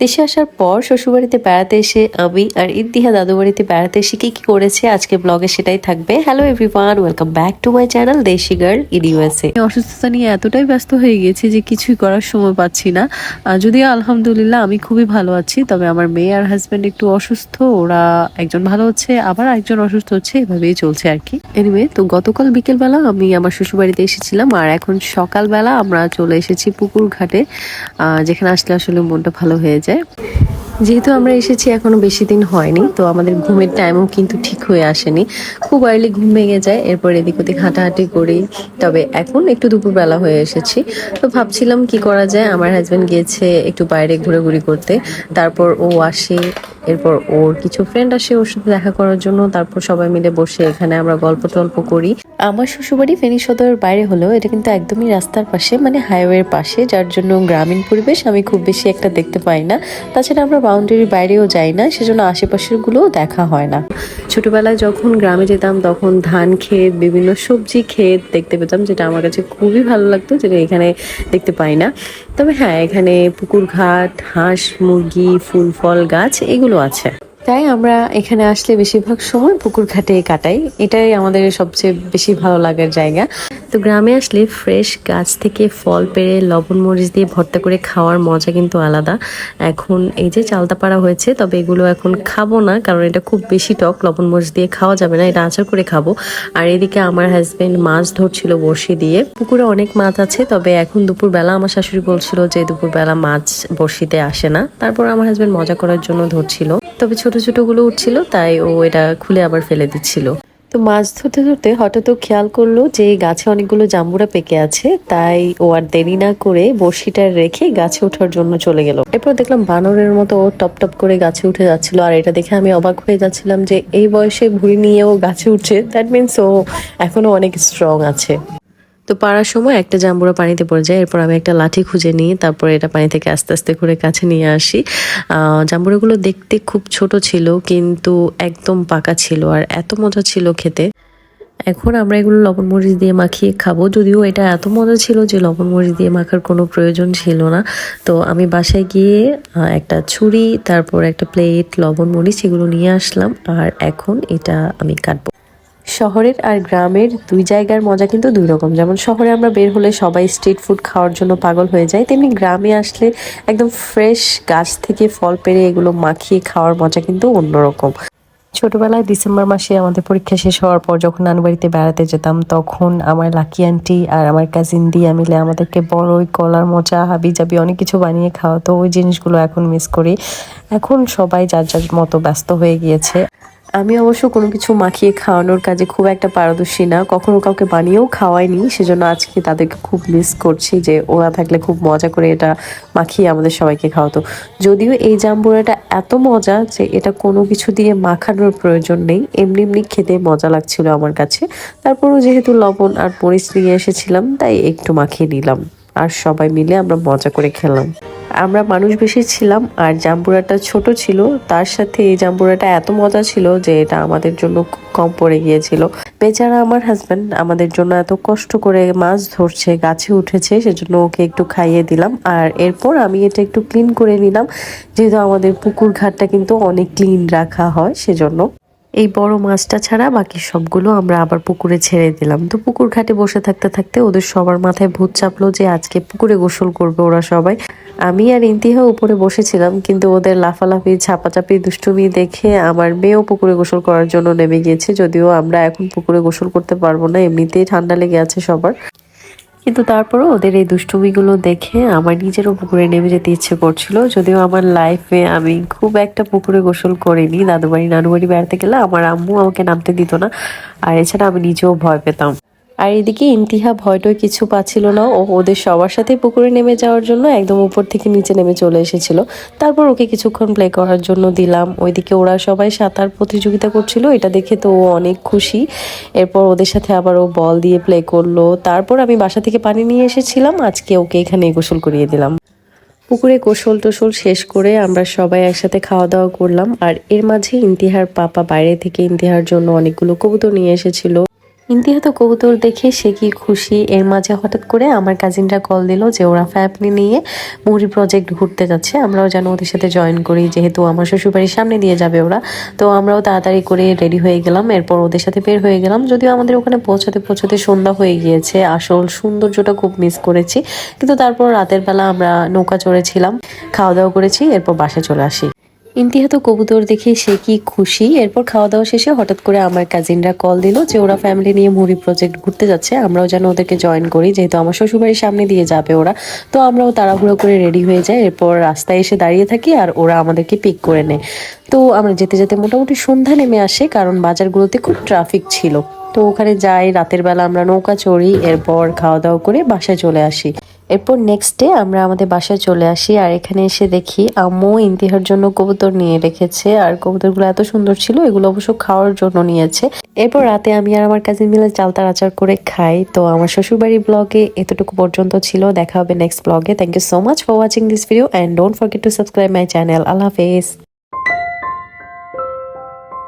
দেশে আসার পর শ্বশুরবাড়িতে বেড়াতে এসে আমি আর ইন্তিহা দাদু বাড়িতে বেড়াতে এসে কি কি করেছে আজকে ব্লগে সেটাই থাকবে। Hello everyone, welcome back to my channel দেশি গার্ল ইন ইউএসএ। অসুস্থতা নিয়ে এতটাই ব্যস্ত হয়ে গিয়েছি যে কিছুই করার সময় পাচ্ছি না। যদিও আলহামদুলিল্লাহ আমি খুবই ভালো আছি, তবে আমার মেয়ে আর হাজব্যান্ড একটু অসুস্থ। ওরা একজন ভালো হচ্ছে, আবার একজন অসুস্থ হচ্ছে, এভাবেই চলছে আর কি। এনিওয়ে, তো গতকাল বিকেলবেলা আমি আমার শ্বশুরবাড়িতে এসেছিলাম আর এখন সকালবেলা আমরা চলে এসেছি পুকুর ঘাটে, যেখানে আসলে আসলে মনটা ভালো হয়ে যায়। যেহেতু আমরা এসেছি এখনো বেশি দিন হয়নি, তো আমাদের ঘুমের টাইমও কিন্তু ঠিক হয়ে আসেনি। খুব আর্লি ঘুম ভেঙে যায়, এরপর এদিক ওদিক হাঁটাহাঁটি করি। তবে এখন একটু দুপুরবেলা হয়ে এসেছি, তো ভাবছিলাম কি করা যায়। আমার হাজব্যান্ড গিয়েছে একটু বাইরে ঘোরাঘুরি করতে, তারপর ও আসে, এরপর ওর কিছু ফ্রেন্ড আসে ওর সাথে দেখা করার জন্য। তারপর সবাই মিলে বসে এখানে আমরা গল্প টল্প করি। আমার শ্বশুরবাড়ি ফেনী সদরের বাইরে হলেও এটা কিন্তু একদমই রাস্তার পাশে, মানে হাইওয়ের পাশে, যার জন্য গ্রামীণ পরিবেশ আমি খুব বেশি একটা দেখতে পাই না। তাছাড়া আমরা বাউন্ডারির বাইরেও যাই না, সেজন্য আশেপাশের গুলোও দেখা হয় না। ছোটবেলায় যখন গ্রামে যেতাম তখন ধান ক্ষেত, বিভিন্ন সবজি ক্ষেত দেখতে পেতাম, যেটা আমার কাছে খুবই ভালো লাগতো, যেটা এখানে দেখতে পাই না। তবে হ্যাঁ, এখানে পুকুর ঘাট, হাঁস মুরগি, ফুল ফল গাছ এগুলো আছে। তাই আমরা এখানে আসলে বেশিরভাগ সময় পুকুর ঘাটে কাটাই, এটাই আমাদের সবচেয়ে বেশি ভালো লাগার জায়গা। তো গ্রামে আসলে ফ্রেশ গাছ থেকে ফল পেড়ে লবণ মরিচ দিয়ে ভর্তা করে খাওয়ার মজা কিন্তু আলাদা। এখন এই যে চালতা পাড়া হয়েছে, তবে এগুলো এখন খাবো না, কারণ এটা খুব বেশি টক, লবণ মরিচ দিয়ে খাওয়া যাবে না, এটা আচার করে খাবো। আর এদিকে আমার হাজবেন্ড মাছ ধরছিল বড়শি দিয়ে। পুকুরে অনেক মাছ আছে, তবে এখন দুপুরবেলা আমার শাশুড়ি বলছিল যে দুপুরবেলা মাছ বড়শিতে আসে না। তারপর আমার হাজবেন্ড মজা করার জন্য ধরছিল, তবে ছোট ছোট গুলো উঠছিল, তাই ও এটা খুলে আবার ফেলে দিচ্ছিল। তো মাছ ধরতে ধরতে হঠাৎ ও খেয়াল করলো যে গাছে অনেকগুলো জাম্বুরা পেকে আছে, তাই ও আর দেরি না করে বড়শিটা রেখে গাছে ওঠার জন্য চলে গেল। এরপর দেখলাম বানরের মতো ও টপ টপ করে গাছে উঠে যাচ্ছিল, আর এটা দেখে আমি অবাক হয়ে যাচ্ছিলাম যে এই বয়সে ভুঁড়ি নিয়েও গাছে উঠছে, দ্যাট মিনস ও এখনো অনেক স্ট্রং আছে। তো পাড়ার সময় একটা জাম্বুরা পানিতে পড়ে যায়, এরপর আমি একটা লাঠি খুঁজে নিই, তারপর এটা পানি থেকে আস্তে আস্তে করে কাছে নিয়ে আসি। জাম্বুরাগুলো দেখতে খুব ছোট ছিল, কিন্তু একদম পাকা ছিল আর এত মজা ছিল খেতে। এখন আমরা এগুলো লবণ মরিচ দিয়ে মাখিয়ে খাবো, যদিও এটা এত মজা ছিল যে লবণ মরিচ দিয়ে মাখার কোনো প্রয়োজন ছিল না। তো আমি বাসায় গিয়ে একটা ছুরি, তারপর একটা প্লেট, লবণ মরিচ এগুলো নিয়ে আসলাম, আর এখন এটা আমি কাটবো। শহরের আর গ্রামের দুই জায়গার মজা কিন্তু দুই রকম। যেমন শহরে আমরা বের হলে সবাই স্ট্রিট ফুড খাওয়ার জন্য পাগল হয়ে যায়, তেমনি গ্রামে আসলে একদম ফ্রেশ গাছ থেকে ফল পেড়ে এগুলো মাখিয়ে খাওয়ার মজা কিন্তু অন্যরকম। ছোটবেলায় ডিসেম্বর মাসে আমাদের পরীক্ষা শেষ হওয়ার পর যখন নানু বাড়িতে বেড়াতে যেতাম, তখন আমার লাকি আন্টি আর আমার কাজিন দিয়া মিলে আমাদেরকে বড়ই, কলার মোচা, হাবি জাবি অনেক কিছু বানিয়ে খাওয়াতো। ওই জিনিসগুলো এখন মিস করি। এখন সবাই যার যার মতো ব্যস্ত হয়ে গিয়েছে। আমি অবশ্য কোনো কিছু মাখিয়ে খাওয়ানোর কাজে খুব একটা পারদর্শী না, কখনো কাউকে বানিয়েও খাওয়াইনি, সেজন্য আজকে তাদেরকে খুব মিস করছি যে ওরা থাকলে খুব মজা করে এটা মাখিয়ে আমাদের সবাইকে খাওয়াতো। যদিও এই জাম্বুরাটা এত মজা যে এটা কোনো কিছু দিয়ে মাখানোর প্রয়োজন নেই, এমনি এমনি খেতে মজা লাগছিল আমার কাছে। তারপরও যেহেতু লবণ আর মরিচ নিয়ে এসেছিলাম, তাই একটু মাখিয়ে নিলাম, আর সবাই মিলে আমরা মজা করে খেলাম। আমরা মানুষ বেশি ছিলাম আর জাম্বুরাটা ছোট ছিল, তার সাথে এই জাম্বুরাটা এত মজা ছিল যে এটা আমাদের জন্য খুব কম পড়ে গিয়েছিল। বেচারা আমার হাজব্যান্ড আমাদের জন্য এত কষ্ট করে মাছ ধরছে, গাছে উঠেছে, সেজন্য ওকে একটু খাইয়ে দিলাম। আর এরপর আমি এটা একটু ক্লিন করে নিলাম, যেহেতু আমাদের পুকুর ঘাটটা কিন্তু অনেক ক্লিন রাখা হয়, সেজন্য এই বড় মাছটা ছাড়া বাকি সবগুলো আমরা আবার পুকুরে ছেড়ে দিলাম। তো পুকুর ঘাটে বসে থাকতে থাকতে ওদের সবার মাথায় ভূত চাপলো যে আজকে পুকুরে গোসল করবে ওরা সবাই। আমি আর ইন্তিহা উপরে বসেছিলাম, কিন্তু ওদের লাফালাফি, ঝাপাঝাপি, দুষ্টুমি দেখে আমার মেয়েও পুকুরে গোসল করার জন্য নেমে গিয়েছে। যদিও আমরা এখন পুকুরে গোসল করতে পারবো না, এমনিতেই ঠান্ডা লেগে আছে সবার, কিন্তু তারপরও ওদের এই দুষ্টুমিগুলো দেখে আমার নিজেরও পুকুরে নেমে যেতে ইচ্ছে করছিল। যদিও আমার লাইফে আমি খুব একটা পুকুরে গোসল করিনি, দাদুবাড়ি নানুবাড়ি বেড়াতে গেলে আমার আম্মু আমাকে নামতে দিত না, আর এছাড়া আমি নিজেও ভয় পেতাম। আর এদিকে ইমতিহা ভয়টয় কিছু পাচ্ছিল না, ও ওদের সবার সাথে পুকুরে নেমে যাওয়ার জন্য একদম উপর থেকে নিচে নেমে চলে এসেছিল। তারপর ওকে কিছুক্ষণ প্লে করার জন্য দিলাম। ওইদিকে ওরা সবাই সাঁতার প্রতিযোগিতা করছিল, এটা দেখে তো ও অনেক খুশি। এরপর ওদের সাথে আবার ও বল দিয়ে প্লে করলো। তারপর আমি বাসা থেকে পানি নিয়ে এসেছিলাম, আজকে ওকে এখানে গোসল করিয়ে দিলাম। পুকুরে গোসল টোসল শেষ করে আমরা সবাই একসাথে খাওয়া দাওয়া করলাম। আর এর মাঝে ইন্তিহার পাপা বাইরে থেকে ইন্তিহার জন্য অনেকগুলো কবুতর নিয়ে এসেছিল। ইন্তিহা তো কবুতর দেখে সে কি খুশি। এর মাঝে হঠাৎ করে আমার কাজিনরা কল দিল যে ওরা ফ্যামিলি নিয়ে মুহুরী প্রজেক্ট ঘুরতে যাচ্ছে, আমরাও যেন ওদের সাথে জয়েন করি, যেহেতু আমার শ্বশুরবাড়ির সামনে দিয়ে যাবে ওরা। তো আমরাও তাড়াতাড়ি করে রেডি হয়ে গেলাম, এরপর ওদের সাথে বের হয়ে গেলাম। যদিও আমাদের ওখানে পৌঁছাতে পৌঁছাতে সন্ধ্যা হয়ে গিয়েছে, আসল সৌন্দর্যটা খুব মিস করেছি। কিন্তু তারপর রাতের বেলা আমরা নৌকা চড়েছিলাম, খাওয়া দাওয়া করেছি, এরপর বাসায় চলে আসি। ইন্তিহা তো কবুতর দেখে সে কি খুশি। এরপর খাওয়া দাওয়া শেষে হঠাৎ করে আমার কাজিনরা কল দিল যে ওরা ফ্যামিলি নিয়ে মুহুরী প্রজেক্ট ঘুরতে যাচ্ছে, আমরাও যেন ওদেরকে জয়েন করি, যেহেতু আমার শ্বশুরবাড়ির সামনে দিয়ে যাবে ওরা। তো আমরাও তাড়াহুড়ো করে রেডি হয়ে যাই, এরপর রাস্তায় এসে দাঁড়িয়ে থাকি আর ওরা আমাদেরকে পিক করে নেয়। তো আমরা যেতে যেতে মোটামুটি সন্ধ্যা নেমে আসে, কারণ বাজারগুলোতে খুব ট্রাফিক ছিল। তো ওখানে যাই, রাতের বেলা আমরা নৌকা চড়ি, এরপর খাওয়া দাওয়া করে বাসায় চলে আসি। এরপর নেক্সট ডে আমরা আমাদের বাসায় চলে আসি, আর এখানে এসে দেখি আম্মু ইন্তিহার জন্য কবুতর নিয়ে রেখেছে। আর কবুতরগুলো এত সুন্দর ছিল, এগুলো অবশ্য খাওয়ার জন্য নিয়েছে। এরপর রাতে আমি আর আমার কাজিন মিলে চালতার আচার করে খাই। তো আমার শ্বশুরবাড়ির ব্লগে এতটুকু পর্যন্ত ছিল, দেখা হবে নেক্সট ব্লগে। Thank you so much for watching this video and don't forget to subscribe my channel. আল্লাহ হাফেজ।